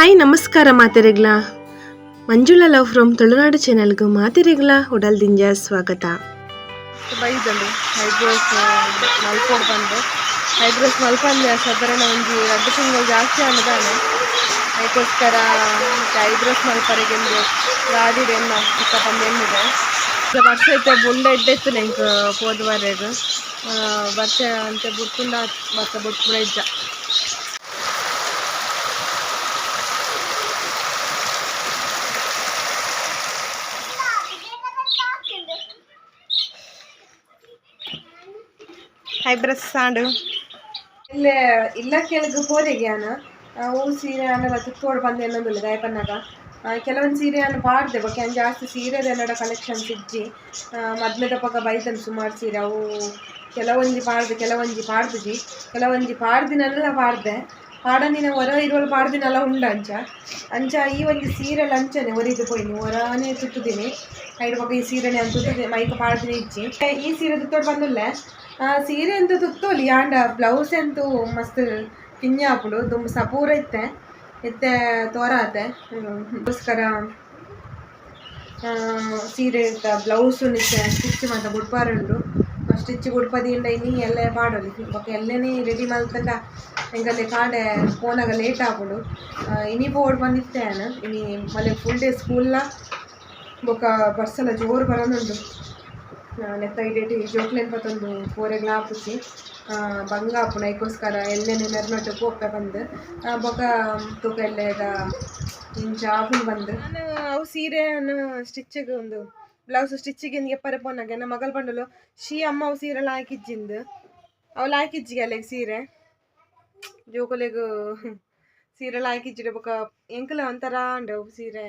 Hi ನಮಸ್ಕಾರ ಮಾತೆರೆಗ್ಲ Manjula love from Tulunadu ಚಾನೆಲ್ಗೆ ಮಾತೆರೆಗ್ಲ ಉಡಲ್ದಿಂಜ ಸ್ವಾಗತ. ಬೈದಂಡು ಐಬ್ರೋಸ್ ಮಲ್ಪೋಡು ಬಂದು ಐಬ್ರೋಸ್ ಮಲ್ಪಂದೆ ಸಾಧಾರಣ ಒಂದು 2 ತಿಂಗಳು ಜಾಸ್ತಿ ಅನ್ನದಾನೆ ಅದಕ್ಕೋಸ್ಕರ ಐಬ್ರೋಸ್ ಮಲ್ಪರೆಗೆಂದು ಗಾಡಿ ಎನ್ನ ಚಿಕ್ಕ ಬಂದೇನಿದೆ ಈಗ ವರ್ಷ ಐತೆ ಬುಳ್ಳ ಎಡ್ಡೆತ್ತು ನಂಗೆ ಹೋದ ವಾರೇದು ವರ್ಷ ಅಂತ ಬುಟ್ಕುಂಡ ವರ್ಷ ಬುಟ್ಕುಡ ಇದ್ದ ಐಬ್ರೋಸ್ ಸಾಂಡು ಇಲ್ಲೇ ಇಲ್ಲ ಕೆಳಗೆ ಹೋರೆಗ್ಯಾನ ಹೂ ಸೀರೆ ಅನ್ನೆಲ್ಲ ತುತ್ತೋಡು ಬಂದು ಎನ್ನೊಂದಿಲ್ಲ ಗಾಯಪನ್ನಾಗ ಕೆಲವೊಂದು ಸೀರೆ ಅನ್ನು ಪಾಡ್ದೆ ಬೊಕ್ಕೆ ಜಾಸ್ತಿ ಸೀರೆದ ಎಲ್ಲಡ ಕಲೆಕ್ಷನ್ಸ್ ಇಜ್ಜಿ ಮೊದ್ಲದ ಪಕ್ಕ ಬೈತನ್ ಸುಮಾರು ಸೀರೆ ಅವು ಕೆಲವೊಂಜಿ ಪಾಡ್ದುಜಿ ಕೆಲವೊಂಜಿ ಪಾಡ್ದಿನೆಲ್ಲ ಪಾಡ್ದೆ ಪಾಡಂದಿನ ಹೊರ ಇರುವಳು ಪಾಡ್ದಿನೆಲ್ಲ ಉಂಡು ಅಂಚ ಈ ಒಂದು ಸೀರೆಲ್ಲ ಅಂಚನೆ ಹೊರಿದು ಪೋಯ್ನು ಹೊರನೇ ತುತ್ತುದೀನಿ ಐದು ಪಕ್ಕ ಈ ಸೀರೆನೆ ಅಂತ ತುತ್ತದೆ ಮೈಕ ಪಾಡ್ದಿನಿ ಇಜ್ಜಿ ಈ ಸೀರೆ ತುತ್ತೋಡು ಬಂದುಲ್ಲೆ ಸೀರೆ ಅಂತೂ ತುತ್ತೋಲಿ ಆಂಡ ಬ್ಲೌಸ್ ಅಂತೂ ಮಸ್ತ್ ಕಿಂಜಾಪುಡು ತುಂಬ ಸಪೂರ ಇತ್ತೆ ತೋರಾತೆ ಅದಕ್ಕೋಸ್ಕರ ಸೀರೆ ಬ್ಲೌಸು ನಿಚ್ಚೆ ಸ್ಟಿಚ್ ಮಾತ ಬುಡ್ಪಾರುಂಡು ಸ್ಟಿಚ್ ಬುಡ್ಪದಿಂದ ಇನ್ನಿ ಎಲ್ಲ ಪಾಡೋಲಿ ಬೊಕ್ಕ ಎಲ್ಲನೇ ರೆಡಿ ಮಲ್ತಂಡ ಎಂಗಲ್ಲೇ ಕಾಂಡೆ ಪೋನಾಗ ಲೇಟ್ ಆಪುಡು ಇನಿ ಪೋಡ್ ಬಂದಿತ್ತೇನು ಇನಿ ಮಳೆ ಫುಲ್ ಡೇ ಸ್ಕೂಲ್ನ ಬೊಕ್ಕ ಬಸ್ಸೆಲ್ಲ ಜೋರು ಬರೋನುಂಡು ನೆತ್ತ ಇಡೇಟಿ ಜೋಕ್ಲೆನ್ ಪತ್ತೊಂದು ಪೋರೆಗ್ಲ ಆಪುಜಿ ಬಂಗ ಆಪುನ ಅದಕ್ಕೋಸ್ಕರ ಎಲ್ಲೆನೆ ಮೆರ್ನೊಟ್ಟು ಪೋಪೆ ಬಂದು ಬೊಕ ತೂಕ ಎಲ್ಲೆದ ಇಂಚ ಆಪುನ್ ಬಂದು ನಾನು ಅವು ಸೀರೆಯನ್ನು ಸ್ಟಿಚ್ಚಿಗೆ ಒಂದು ಬ್ಲೌಸ್ ಸ್ಟಿಚ್ಚಿಗೆ ಎಪ್ಪರೆ ಪೋನಾಗೆ ನಮ್ಮ ಮಗಳು ಬಂಡಲು ಅಮ್ಮ ಅವು ಸೀರೆ ಹಾಕಿಜ್ಜಿಂದು ಅವಳು ಹಾಕಿಜ್ಜಿಗೆ ಅಲ್ಲಿಗೆ ಸೀರೆ ಜೋಕೊಲೆಗೂ ಸೀರೆಲ್ಲ ಹಾಕಿಜ್ಜಿಡೆ ಬೊಕ ಎಂಕಲ ಒಂಥರ ಅಂಡು ಸೀರೆ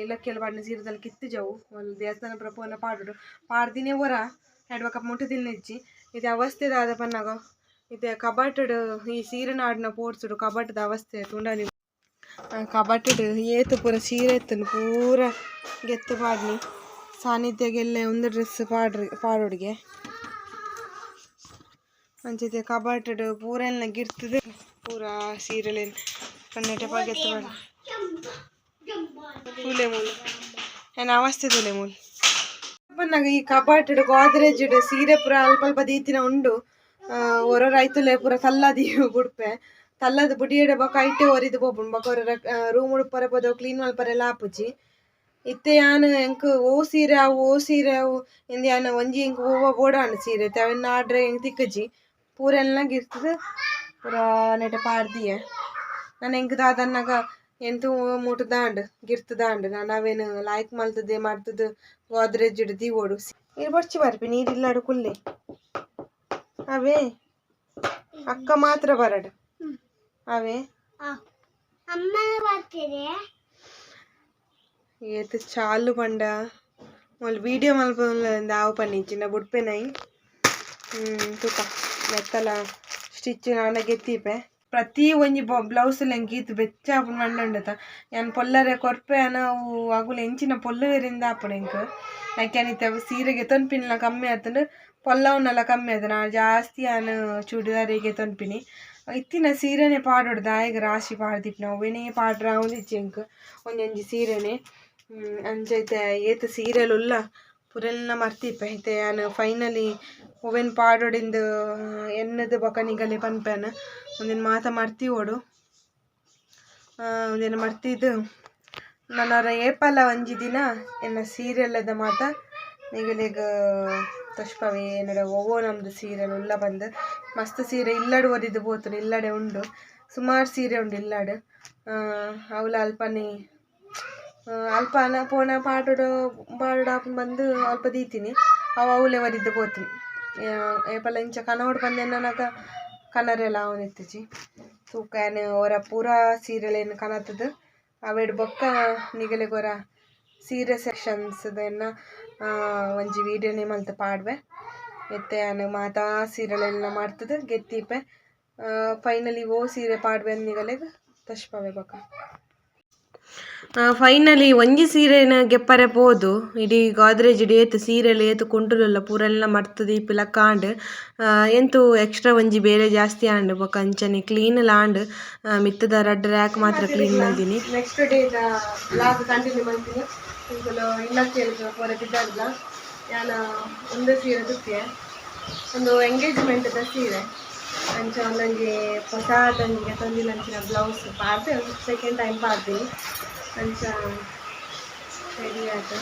ಇಲ್ಲಕ್ಕೆಲ್ಲ ಪಾಡಿನ ಸೀರೆದಲ್ಲಿ ಕಿತ್ತು ಜವು ಒಂದು ದೇವಸ್ಥಾನ ಪ್ರಪೋನ ಪಾಡುಡು ಪಾಡ್ದಿನೇ ಹೊರ ಹೆಡ್ಬಕ ಮುಟ್ಟು ತಿನ್ನಿಜ್ಜಿ ಇದು ಅವಸ್ಥೆದ ಆದ ಪನ್ನಾಗ ಇದು ಕಬಾಟಡ್ ಈ ಸೀರೆ ನಾಡಿನ ಪೋಡ್ಸುಡು ಕಬಾಟದ ಅವಸ್ಥೆ ತುಂಡಾನಿ ಕಬಾಟಡ್ ಏತು ಪೂರ ಸೀರೆ ಎತ್ತನು ಪೂರ ಗೆತ್ತು ಪಾಡ್ನಿ ಸಾನ್ನಿಧ್ಯಗೆಲ್ಲ ಒಂದು ಡ್ರೆಸ್ ಪಾಡೋಡಿಗೆ ಅಂಚಿದೆ ಕಬಾಟಡ್ ಪೂರ ಎಲ್ಲ ಗಿರ್ತದೆ ಪೂರ ಸೀರೆಲೆ ಕಣ್ಣೆಟೆ ಪಾಗೆತ್ತು ಮಾಡಿ ತುಲೆ ಮೂಲು ಏನು ಅವಸ್ಥೆ ತುಲೆ ಮೂಲು ಬಂದಾಗ ಈ ಕಬಾಟಡ್ ಗೋದ್ರೇಜ್ ಸೀರೆ ಪೂರ ಅಲ್ಪ ಅಲ್ಪ ದೀತಿನ ಉಂಡು ಹೊರ ರೈತುಲೆ ಪೂರ ತಲ್ಲದಿ ಬುಡ್ಪೆ ತಲ್ಲದ ಬುಡಿಯಡೆ ಬೊಕ ಐಟೆ ಒರಿದು ಪೋಪುಂಡು ಬೊಕ ಹೊರ ರೂಮ್ ಉಡುಪರೆ ಪೋದವು ಕ್ಲೀನ್ ಮಲ್ಪರೆಲ್ಲ ಆಪುಜಿ ಇತ್ತೆ ಯಾನು ಎಂಕ್ ಓ ಸೀರೆ ಅವು ಇಂದು ಯಾನು ಒಂಜಿ ಎಂಕ್ ಓವ ಬೋಡಾಂಡು ಸೀರೆ ಅವೆನ್ನ ಆಡ್ರೆ ಎಂಕ್ ತಿಕ್ಕಜಿ ಪೂರ ಎಲ್ಲ ಗಿರ್ತದೆ ಪೂರ ನೆಟೆ ಪಾಡ್ದಿಯೆ ನಾನು ಎಂಕ್ ದಾದನ್ನಾಗ ಎಂಟು ಮೂಟು ದಾಂಡು ಗಿರ್ತು ದಾಂಡು ನಾನು ಅವೇನು ಲಾಯ್ಕ್ ಮಲ್ತದೆ ಮಾಡ್ತದೆ ಗೋದ್ರೇಜ್ ದಿ ಓಡು ನೀರು ಬರ್ಚಿ ಬರ್ಪಿ ನೀರಿಲ್ಲಾಡು ಕುಲ್ಲೆ ಅವೇ ಅಕ್ಕ ಮಾತ್ರ ಬರಡು ಅವೇ ಏತು ಚಾಲು ಪಂಡ ಮೊಲ್ ವೀಡಿಯೋ ಮಲ್ಪಂದು ಆವು ಪನ್ನಿಂಚಿನ ಬುಡ್ಪೆನೈ ತೂಕ ಮೆತ್ತಲ ಸ್ಟಿಚ್ ನಾನ ಗೆತ್ತಿಪೆ ಪ್ರತಿ ಒಂಜಿ ಬ್ಲೌಸ್ ಗೀತು ಬೆಚ್ಚ ಆಪುನ ಮಂಡುಂಡತ ಯಾನು ಪೊಲ್ಲರೆ ಕೊರ್ಪೆ ಅವು ಅಗುಲು ಎಂಚಿನ ಪೊಲ್ಲುವೆರಿಂದ ಆಪುನ ಎಂಕ್ ಯಾಕೆ ಸೀರೆಗೆ ತೊನ್ಪಿನ ಕಮ್ಮಿ ಆತಂಡು ಪೊಲ್ಲವನ್ನೆಲ್ಲ ಕಮ್ಮಿ ಆತ ನಾನು ಜಾಸ್ತಿ ನಾನು ಚೂಡಿದಾರಿಗೆ ತೊನ್ಪಿನಿ ಇತ್ತಿನ ಸೀರೆನೆ ಪಾಡೋಡು ದಾಯಿಗೆ ರಾಶಿ ಪಾಡ್ದಿಪ್ಪು ನಾವು ಒವೇನೇ ಪಾಡ್ರ ಒಂದಿಚ್ಚಿ ಎಂಕ್ ಒಂದೊಂಜಿ ಸೀರೆನೆ ಅಂಚೈತೆ ಏತು ಸೀರೆಲುಲ್ಲ ಪುರೆಲ್ಲ ಮರ್ತಿಪ್ಪೆ ಐತೆ ನಾನು ಫೈನಲಿ ಒವೆನ್ ಪಾಡೋಡಿಂದು ಎನ್ನದು ಬೊಕನಿಗಲೆ ಪನ್ಪೆನ ಒಂದಿನ ಮಾತ ಮರ್ತಿ ಓಡು ಒಂದಿನ ಮರ್ತಿದ್ದು ನನ್ನ ಏಪಲ ಒಂಜಿ ದಿನ ಎನ್ನ ಸೀರೆಲ್ಲದ ಮಾತ ನಿಗಲಿಗ ತಷ್ಪವೇ ಏನಡ ಒವೋ ನಮ್ದು ಸೀರೆ ಉಲ್ಲ ಬಂದು ಮಸ್ತ್ ಸೀರೆ ಇಲ್ಲಡು ಒರಿದು ಪೋತುಡು ಇಲ್ಲಡೆ ಉಂಡು ಸುಮಾರು ಸೀರೆ ಉಂಡು ಇಲ್ಲಡು ಅವಳ ಅಲ್ಪನೇ ಅಲ್ಪನ ಪೋನ ಪಾಡೋಡು ಆಪುನ ಬಂದು ಅಲ್ಪ ದೀತೀನಿ ಅವಳೆ ಒರಿದು ಪೋತೀನಿ ಏಪಲ ಇಂಚ ಕನೋಡು ಬಂದೆನ್ನನಾಗ ಕನರೆಲ್ಲ ಅವನಿತ್ತಜಿ ತೂಕ ಏನು ಅವರ ಪೂರ ಸೀರೆಲೇನು ಕನತದು ಅವೆಡು ಬೊಕ್ಕ ನಿಗಲಿಗೆ ಹೊರ ಸೀರೆ ಸೆಕ್ಷನ್ಸ್ದನ್ನ ಒಂಜಿ ವೀಡಿಯೋನೇ ಮಲ್ತು ಪಾಡ್ವೆ ಎತ್ತೆ ನಾನು ಮಾತಾ ಸೀರೆಲೆಲ್ಲ ಮಾಡ್ತದೆ ಗೆತ್ತಿಪೆ ಫೈನಲಿ ಓ ಸೀರೆ ಪಾಡ್ವೆ ನಿಗಲಿಗೆ ತಷ್ಪವೆ ಬೊಕ್ಕ ಫೈನಲಿ ಒಂಜಿ ಸೀರೆನ ಗೆಪ್ಪರೆ ಪೋದು ಇಡೀ ಗೋದ್ರೇಜ್ ಏತ್ ಸೀರೆಲ್ ಏತ್ ಕೊಂಡುಲ್ಲ ಪೂರೆಲ್ಲ ಮರ್ತ್ ದೀಪಿಲ ಕಾಂಡ್ ಎಂತು ಎಕ್ಸ್ಟ್ರಾ ಒಂಜಿ ಬೇರೆ ಜಾಸ್ತಿ ಆಂಡ್ ಬೊಕ ಅಂಚನೆ ಕ್ಲೀನ್ ಲಾಂಡ್ ಮಿತ್ತದ ರಡ್ಡ್ ರ್ಯಾಕ್ ಮಾತ್ರ ಕ್ಲೀನ್ ಮಾಡಿದೀನಿ. ನೆಕ್ಸ್ಟ್ ಡೇ ಬ್ಲಾಗ್ ಕಂಟಿನ್ಯೂ ಮಾಡ್ತೀನಿ. ಇಲ್ಲಕ್ಕೆ ಪೂರ ಬಿದ್ದಾಡ್ಲ ನಾನು ಒಂದು ಸೀರೆ ತುತ್ತೆ ಒಂದು ಎಂಗೇಜ್ಮೆಂಟ್ದ ಸೀರೆ ಅಂಚ ನನಗೆ ಹೊಸದಂಗೆ ತಂದಿಲ್ಲ ಅಂಚಿನ ಬ್ಲೌಸ್ ಪಾಡ್ದೆ ಸೆಕೆಂಡ್ ಟೈಮ್ ಪಾಡ್ತೀನಿ ಅಂಚ ರೆಡಿ ಆಯ್ತು.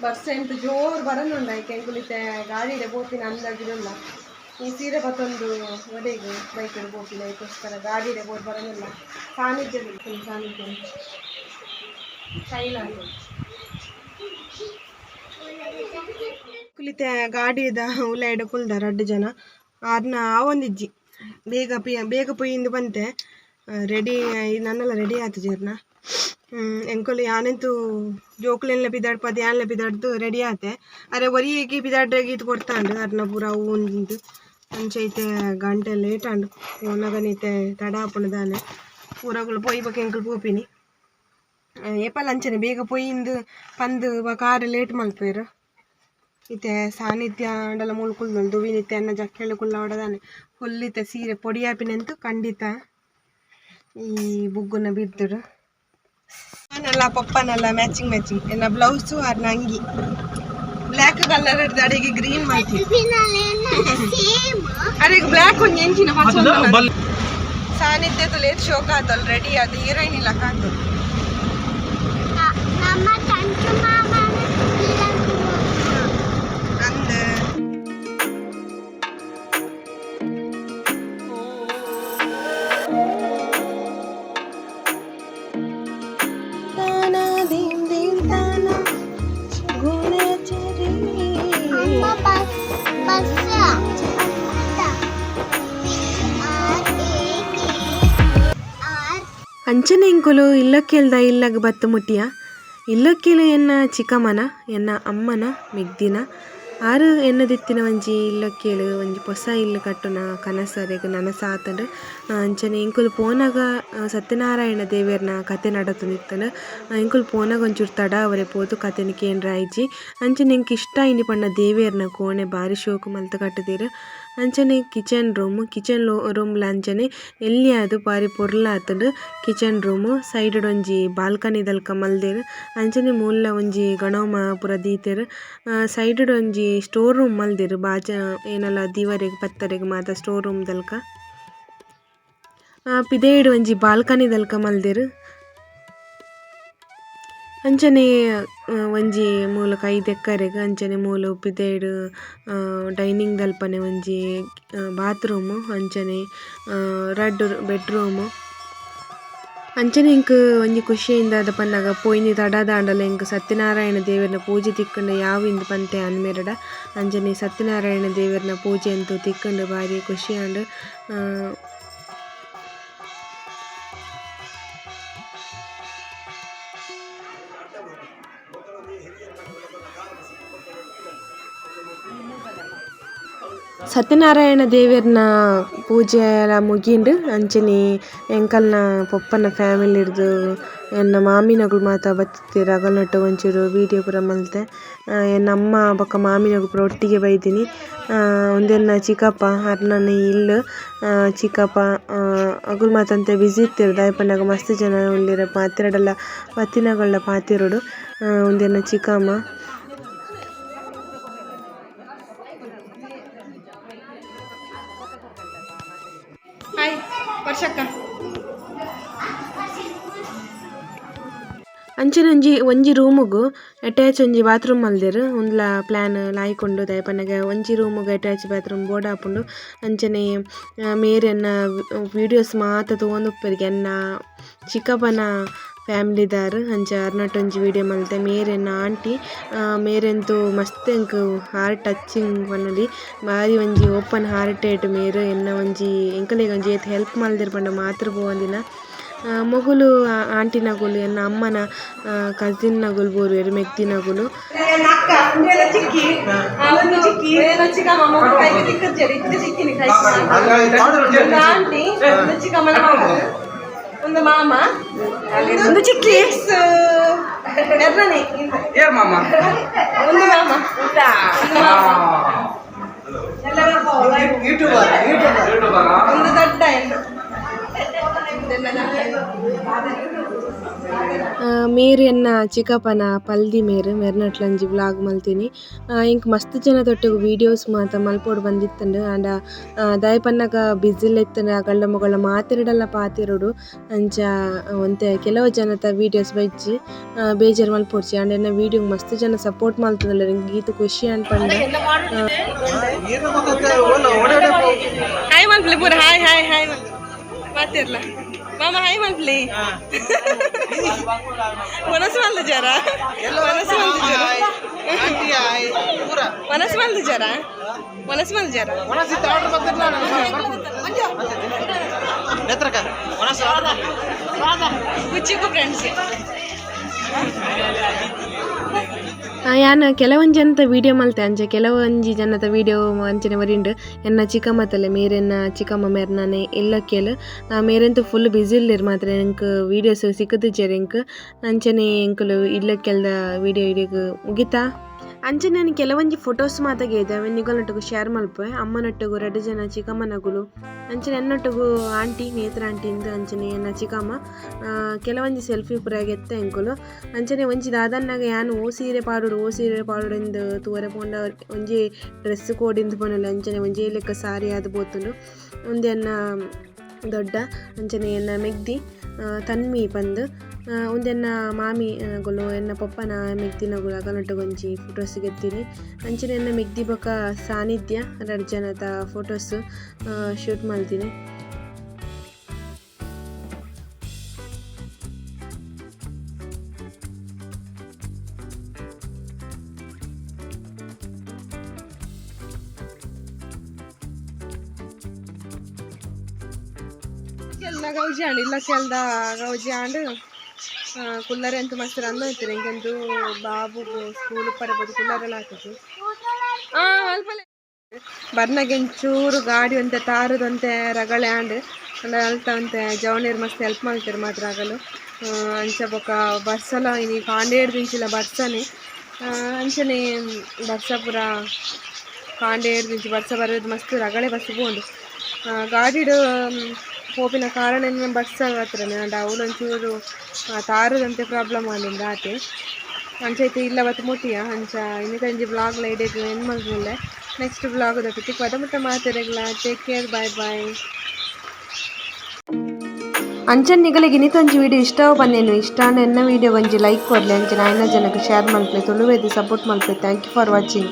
ಬರ್ಸ ಎಂಟು ಜೋರು ಬರೋನುಂಡ ಕೆಂಕುಲಿತೆ ಗಾಡಿಡೆ ಪೋಪಿನ ಅಂದಾಗಿರಲ್ಲ ಈ ಸೀರೆ ಬತ್ತೊಂದು ಒಡೆಗೆ ಬೈಕಲ್ಲಿ ಪೋಪಿನ ಅದಕ್ಕೋಸ್ಕರ ಗಾಡಿಡೆ ಬೋರ್ ಬರೋನಿಲ್ಲ. ಸಾನ್ನಿಧ್ಯ ಬಿಡ್ತೀನಿ, ಸಾನ್ನಿಧ್ಯ ಶೈಲ ಕುಲಿತೆ ಗಾಡಿದ ಉಲಾಯ್ಡ ಕುಲ್ದ ರಡ್ಡು ಜನ ಆರ್ನ ಆವೊಂದಿಜ್ಜಿ ಬೇಗ ಪೊಯ್ಯಿಂದು ಬಂತೆ ರೆಡಿ ನನ್ನೆಲ್ಲ ರೆಡಿ ಆಯ್ತು ಜೀರ್ನ ಎಂಕೊಲಿ ಯಾನೆಂತೂ ಜೋಕ್ಲೆಲ್ಲ ಬಿದ್ದಾಡ್ಪದು ಯಾನ್ಲ ಬಿದ್ದಾಡ್ದು ರೆಡಿ ಆತೆ ಅರೆ ಒರಿಯೇಗಿ ಬಿದ್ದಾಡ್ರಾಗಿ ಇದು ಕೊಡ್ತಾಂಡು ಅರ್ನ ಪೂರ ಒಂದು ಅಂಚೈತೆ ಗಂಟೆ ಲೇಟ್ ಆಂಡು ಓನಗನೈತೆ ತಡ ಹಾಪುಣದಾನೆ ಪೂರಗಳು ಪೊಯ್ಬೇಕು ಎಂಕಲ್ ಪೋಪಿನಿ ಏಪಲ್ ಅಂಚನೆ ಬೇಗ ಪೊಯ್ಯಿಂದು ಪಂದು ಕಾರ್ ಲೇಟ್ ಮಲ್ಪೇರು ಇತ್ತೆ ಸಾನ್ನಿಧ್ಯ ಅಂಡಲ ಮುಳ್ಕುಲ್ದೊಳು ದುವಿನಿತ್ತೆ ಅನ್ನ ಜಕ್ಕೆಳ್ಳು ಕುಲ್ಲ ಹೊಡದಾನೆ ಹೊಲ್ಲಿತ್ತೆ ಸೀರೆ ಪೊಡಿಯಾಪಿನಂತೂ ಖಂಡಿತ ಈ ಬುಗ್ಗುನ ಬಿದ್ದರು. ನಾನೆಲ್ಲ ಪಪ್ಪನೆಲ್ಲ ಮ್ಯಾಚಿಂಗ್ ಎನ್ನ ಬ್ಲೌಸು ಅರ್ನ ಅಂಗಿ ಬ್ಲ್ಯಾಕ್ ಕಲರ್ ಹಿಡ್ದು ಅಡಿಗೆ ಗ್ರೀನ್ ಮಾಡ್ತೀವಿ ಅರೆ ಬ್ಲ್ಯಾಕ್ ಒಂದು ಎಂಚಿನ ಸಾನ್ನಿಧ್ಯದ ಲೇಟ್ ಶೋಕ್ ಆತಲ್ ರೆಡಿ ಅದು ಹೀರೋಯಿನ್ ಇಲ್ಲ ಕಾತು ಅಂಚನೆ ಇಂಕುಲು ಇಲ್ಲಕ್ಕೆಲ್ದ ಇಲ್ಲಗ ಬತ್ತು ಮುಟ್ಟಿಯ ಇಲ್ಲಕ್ಕೆಲು ಎನ್ನ ಚಿಕ್ಕಮ್ಮನ ಎನ್ನ ಅಮ್ಮನ ಮಿಗ್ದಿನ ಆರು ಎನ್ನದಿತ್ತಿನ ಒಂಜಿ ಇಲ್ಲಕ್ಕೇಳು ಒಂಜಿ ಹೊಸ ಇಲ್ಲು ಕಟ್ಟುನ ಕನಸರೆಗ್ ನನಸಾತಂಡು ಅಂಚನೆ ಇಂಕುಲು ಪೋನಾಗ ಸತ್ಯನಾರಾಯಣ ದೇವೇರ್ನ ಕತೆ ನಡತುಂದಿತ್ತಂಡು ಇಂಕುಲು ಪೋನಾಗ ಒಂಚೂರು ತಡ ಅವರೇ ಪೋದು ಕತೆನ ಕೇಂದ್ರ ಆಯ್ಜಿ ಅಂಚನೆ ಇಂಕ್ ಇಷ್ಟ ಇನಿ ಪಂಡ ದೇವೇರ್ನ ಕೋಣೆ ಬಾರಿ ಶೋಕು ಮಲ್ತ ಕಟ್ಟುದೀರು ಅಂಚನೆ ಕಿಚನ್ ರೂಮ್ಲ ಅಂಚನೆ ಎಲ್ಲಿ ಅದು ಬಾರಿ ಪೊರ್ಲಾತುಂಡು ಕಿಚನ್ ರೂಮು ಸೈಡ್ ಒಂಜಿ ಬಾಲ್ಕನಿ ದಲ್ಕ ಮಲ್ದೆರ್ ಅಂಚನೆ ಮೂಲ ಒಂಜಿ ಗಣೋಮ ಪೂರ ದೀತೆರ್ ಸೈಡ್ ಒಂಜಿ ಸ್ಟೋರ್ ರೂಮ್ ಮಲ್ದೆರ್ ಬಾಜ ಏನಲ್ಲ ದಿವರೆಗ್ ಪತ್ತರೆಗ್ ಮಾತ ಸ್ಟೋರ್ ರೂಮ್ ದಲ್ಕ ಪಿದೆಡ್ ಒಂಜಿ ಬಾಲ್ಕನಿ ದಲ್ಕ ಮಲ್ದೆರ್ ಅಂಚನೆ ಒಂಜಿ ಮೂಲು 5 ಎಕರೆಗ್ ಅಂಚನೆ ಮೂಲು ಪಿದೆಡ್ ಡೈನಿಂಗ್ ದಲ್ಪನೆ ಒಂಜಿ ಬಾತ್ರೂಮು ಅಂಚನೆ 2 ಬೆಡ್ರೂಮು ಅಂಚನೆ ಇಂಕ್ ಒಂಜಿ ಖುಷಿಯಿಂದ ಅದ ಪನ್ನಾಗ ಪೋಯಿನಿ ತಡದಾಂಡಲ ಇಂಕ್ ಸತ್ಯನಾರಾಯಣ ದೇವರನ ಪೂಜೆ ತಿಕ್ಕಂಡು ಯಾವ ಇಂದು ಪಂತೆ ಅನ್ಮೇರಡ ಅಂಚನೆ ಸತ್ಯನಾರಾಯಣ ದೇವರನ ಪೂಜೆ ಅಂತೂ ತಿಕ್ಕಂಡು ಬಾರಿ ಖುಷಿ ಆಂಡ್ ಸತ್ಯನಾರಾಯಣ ದೇವರನ ಪೂಜೆ ಎಲ್ಲ ಮುಗಿಂಡು ಅಂಚನೆ ಎಂಕಲ್ನ ಪೊಪ್ಪನ ಫ್ಯಾಮಿಲಿ ಹಿಡ್ದು ಎನ್ನ ಮಾಮಿನಗಳು ಮಾತ ಬತ್ತಿರ ಅಗಲ್ನೊಟ್ಟು ಒಂಚೂರು ವೀಡಿಯೋ ಪೂರ ಮಲ್ತೆ ಎನ್ನ ಅಮ್ಮ ಬೊಕ್ಕ ಮಾಮಿನಗಳು ಪೂರ ಒಟ್ಟಿಗೆ ಬೈದಿನಿ ಒಂದೆನ್ನ ಚಿಕ್ಕಪ್ಪ ಅರ್ನನ ಇಲ್ಲು ಚಿಕ್ಕಪ್ಪ ಅಗುಲ್ ಮಾತಂತೆ ಬಿಸಿ ಇತ್ತಿರು ದಾಯಪನ್ನಾಗ ಮಸ್ತ್ ಜನ ಉಳ್ಳಿರ ಪಾತಿರಡೆಲ್ಲ ಪತ್ತಿನಗಳ ಪಾತಿರೋಡು ಒಂದೆನ್ನ ಚಿಕ್ಕಮ್ಮ ಹಾಯ್ ವರ್ಷಕ್ಕ ಅಂಚನೆ ಒಂಜಿ ರೂಮುಗು ಅಟ್ಯಾಚ್ ಒಂಜಿ ಬಾತ್ರೂಮ್ ಮಲ್ದೆರ್ ಉಂದ್ಲ ಪ್ಲ್ಯಾನ್ ಲಾಯ್ಕೊಂಡು ದಾಯಪನ್ನಗ ಒಂಜಿ ರೂಮುಗು ಅಟ್ಯಾಚ್ ಬಾತ್ರೂಮ್ ಬೋರ್ಡ್ ಆಪುಂಡು ಅಂಚನೆ ಮೇರೆನ್ನ ವೀಡಿಯೋಸ್ ಮಾತ ತಗೊಂಡುಪ್ಪೆರ್ಗೆ ಎನ್ನ ಚಿಕ್ಕಪ್ಪನ ಫ್ಯಾಮಿಲಿದಾರ್ ಅಂಚ ಅರ್ನಟೊಂಜಿ ವೀಡಿಯೋ ಮಲ್ತೆ ಮೇರೆನ್ನ ಆಂಟಿ ಮೇರೆಂತೂ ಮಸ್ತ್ ಎಂಕ್ ಹಾರ್ಟ್ ಟಚಿಂಗ್ ಪನ್ನೊಲಿ ಬಾರಿ ಒಂಜಿ ಓಪನ್ ಹಾರ್ಟೆಡ್ ಮೇರು ಎನ್ನ ಒಂಜಿ ಎಂಕಲೆಗ್ ಒಂಜಿ ಏತ್ ಹೆಲ್ಪ್ ಮಲ್ದೆರ್ ಪಂಡ ಮಾತ್ರ ಪೋವಂದಿನ ಮೊಗುಲು ಆಂಟಿನಗುಲು ಎನ್ನ ಅಮ್ಮನ ಕಸಿನ್ ನಗುಲು ಬೋರ್ವೆರ್ ಮೆಗ್ದಿನಗುಲು ಒಂದು ಮಾಮ ಒಂದು ಚಿಕ್ಕಿ ಎರಡನೇ ಏರ್ ಮಾಮ ಒಂದು ಮಾಮ ಒಂದು ದೊಡ್ಡ ಹೆಣ್ಣು ಮೇರು ಎನ್ನ ಚಿಕ್ಕಪ್ಪನ ಪಲ್ದಿ ಮೇರು ಮೆರ್ನಟ್ಲಂಜಿ ವ್ಲಾಗ್ ಮಲ್ತೀನಿ ಇಂಕ್ ಮಸ್ತ್ ಜನ ತೊಟ್ಟೆಗ್ ವೀಡಿಯೋಸ್ ಮಾತ ಮಲ್ಪೋಡು ಬಂದಿತ್ತಂಡು ಆಂಡ ದಾಯಪನ್ನಗ ಬ್ಯುಸಿಲ್ ಇತ್ತಂಡು ಅಗಳ್ಡ ಮೊಗಳ ಮಾತಿರಡಲ್ಲ ಪಾತಿರೋಡು ಅಂಚ ಒಂತೆ ಕೆಲವು ಜನತ ವೀಡಿಯೋಸ್ ಬಜ್ಜಿ ಬೇಜಾರು ಮಲ್ಪೊಡ್ಚಿ ಆಂಡ ಎನ್ನ ವೀಡಿಯೋಗ್ ಮಸ್ತ್ ಜನ ಸಪೋರ್ಟ್ ಮಲ್ತದಲ್ಲ ಗೀತು ಖುಷಿ ಅನ್ಪಂಡ ಹಾಯ್ ಮಲ್ಪಲೆ ಪೂರ ಹಾಯ್ ಹಾಯ್ ಹಾಯ್ ಮಾತಿರ್ಲ ಮಾಮ ಹಾಯ್ ಮಲ್ಪಲೆ ಮನಸ್ಸು ಮಲ್ದು ಜರ ಮನಸ್ಸು ಮಲ್ದು ಜರ ಮನಸ್ಸು ಮಲ್ದು ಜರ ಮನಸ್ಸು ಮಲ್ದು ಜರ ಕುಚ್ಚಿಗೂ ಫ್ರೆಂಡ್ಸ್ ಯಾನು ಕೆಲವೊಂದು ಜನತ ವೀಡಿಯೋ ಮಲ್ತೆ ಅಂಚೆ ಕೆಲವೊಂಜಿ ಜನತ ವೀಡಿಯೋ ಅಂಚನೆ ವರಿಂಡು ಎನ್ನ ಚಿಕ್ಕಮ್ಮತ್ತಲೆ ಮೇರೆನ್ನ ಚಿಕ್ಕಮ್ಮ ಮೇರ್ನಾನೆ ಎಲ್ಲ ಕೇಳು ಮೇರಂತೂ ಫುಲ್ ಬ್ಯುಸಿ ಇಲ್ಲಿರು ಮಾತ್ರ ಎಂಕ್ ವೀಡಿಯೋಸ್ ಸಿಕ್ಕದು ಜೇರು ಎಂಕ್ ಅಂಚನೆ ಎಂಕುಲು ಇಲ್ಲಕ್ಕೆಲ್ದ ವೀಡಿಯೋ ಹಿಡಿಯೋಕೆ ಮುಗಿತಾ ಅಂಚನೆ ನಾನು ಕೆಲವೊಂಜಿ ಫೋಟೋಸ್ ಮಾತಾಗಿದೆ ನಿಗೊಲ್ಲೊಟ್ಟಿಗೂ ಶೇರ್ ಮಲ್ಪೆ ಅಮ್ಮನೊಟ್ಟಿಗೂ 2 ಜನ ಚಿಕ್ಕಮ್ಮನಗುಲು ಅಂಚನೆ ಎನ್ನೊಟ್ಟಿಗೂ ಆಂಟಿ ನೇತ್ರ ಆಂಟಿಂದ ಅಂಚನೆ ಎನ್ನ ಚಿಕ್ಕಮ್ಮ ಕೆಲವೊಂಜಿ ಸೆಲ್ಫಿ ಪುರಾಗಿ ಎತ್ತ ಎಂಕುಲು ಅಂಚನೆ ಒಂಜಿ ದಾದನ್ನಾಗ ಯಾನು ಓ ಸೀರೆ ಪಾಡುಡು ಎಂದು ತೂವರೆ ಪೋಂಡ ಒಂಜಿ ಡ್ರೆಸ್ ಕೋಡಿಂದು ಪೋನಲ್ಲ ಅಂಚನೆ ಒಂಜಿ ಲೆಕ್ಕ ಸಾರಿ ಆದ ಬೋತುಂಡು ಒಂದೆನ್ನ ದೊಡ್ಡ ಅಂಚನೆ ಎನ್ನ ಮೆಗ್ದಿ ತನ್ಮಿ ಪಂದು ಒಂದೆನ್ನ ಮಾಮಿ ನಗುಲು ಎನ್ನ ಪಪ್ಪನ ಮೆಗ್ದಿ ನಗುಲು ಅಗಲೊಟ್ಟಗೊಂಜಿ ಫೋಟೋಸ್ ಗೆತ್ತೀನಿ ಅಂಚನೆ ಎನ್ನ ಮೆಗ್ದಿ ಬೊಕ ಸಾನ್ನಿಧ್ಯ 2 ಜನದ ಫೋಟೋಸ್ ಶೂಟ್ ಮಾಡ್ತೀನಿ ಎಲ್ಲ ಗೌಜಿ ಆಂಡ್ ಇಲ್ಲ ಕೆಲ್ದ ಗೌಜಿ ಆಂಡ್ ಕುಲ್ಲರೆ ಅಂತೂ ಮಸ್ತ್ ಅಂದ ಇರ್ತೀರಿ ಇಂಕಂತೂ ಬಾಬು ಸ್ಕೂಲ್ ಪರಬೋದು ಕುಲ್ಲರೆಲ್ಲ ಹಾಕಿದ್ದು ಅಲ್ಪ ಬರ್ನಾಗೆ ಒಂಚೂರು ಗಾಡಿ ಅಂತೆ ತಾರದಂತೆ ರಗಳೆ ಆಂಡ್ ಅಲ್ತಂತೆ ಜವನೀರು ಮಸ್ತ್ ಹೆಲ್ಪ್ ಮಾಡ್ತಾರೆ ಮಾತ್ರ ಆಗಲು ಅಂಚ ಬೊಕ್ಕ ಬರ್ಸಲ ಇನಿ ಕಾಂಡೇಡ್ ದಿಂಚಿಲ್ಲ ಬರ್ಸನೆ ಅಂಚನೆ ಬರ್ಸ ಪೂರ ಕಾಂಡೇಡ್ ದಿಂಚಿ ಬರ್ಸ ಬರೋದು ಮಸ್ತ್ ರಗಳೆ ಬಸ್ ಬೋಂಡು ಗಾಡಿಡು ಹೋಪಿನ ಕಾರಣ ಬಸ್ ಹತ್ರನೇ ಅಂಡ ಅವಳೊಂಚೂರು ತಾರದಂತೆ ಪ್ರಾಬ್ಲಮ್ ಆಗಿಂದ ಆತೆ ಅಂಚೈತೆ ಇಲ್ಲ ಬತ್ತು ಮುಟ್ಟಿಯ ಅಂಚ ಇನ್ನೊಂದು ಬ್ಲಾಗ್ಲ ಇಡೀದು ಏನು ಮಾಡಿಲ್ಲ ನೆಕ್ಸ್ಟ್ ಬ್ಲಾಗ್ ಅದಕ್ಕೆ ಪದಮುಟ್ಟ ಮಾತಾಡಲ್ಲ ಟೇಕ್ ಕೇರ್ ಬಾಯ್ ಬಾಯ್ ಅಂಚನ್ ನಿಗಲಿಗೆ ಇನ್ನಿತೊಂಜಿ ವಿಡಿಯೋ ಇಷ್ಟ ಬಂದೇನು ಇಷ್ಟ ಎನ್ನ ವಿಡಿಯೋ ಒಂಜಿ ಲೈಕ್ ಕೊಡಲಿ ಅಂಚನೆ 5 ಜನಕ್ಕೆ ಶೇರ್ ಮಲ್ಪೆ ತುಳುವೆದು ಸಪೋರ್ಟ್ ಮಲ್ಪೆ ಥ್ಯಾಂಕ್ ಯು ಫಾರ್ ವಾಚಿಂಗ್.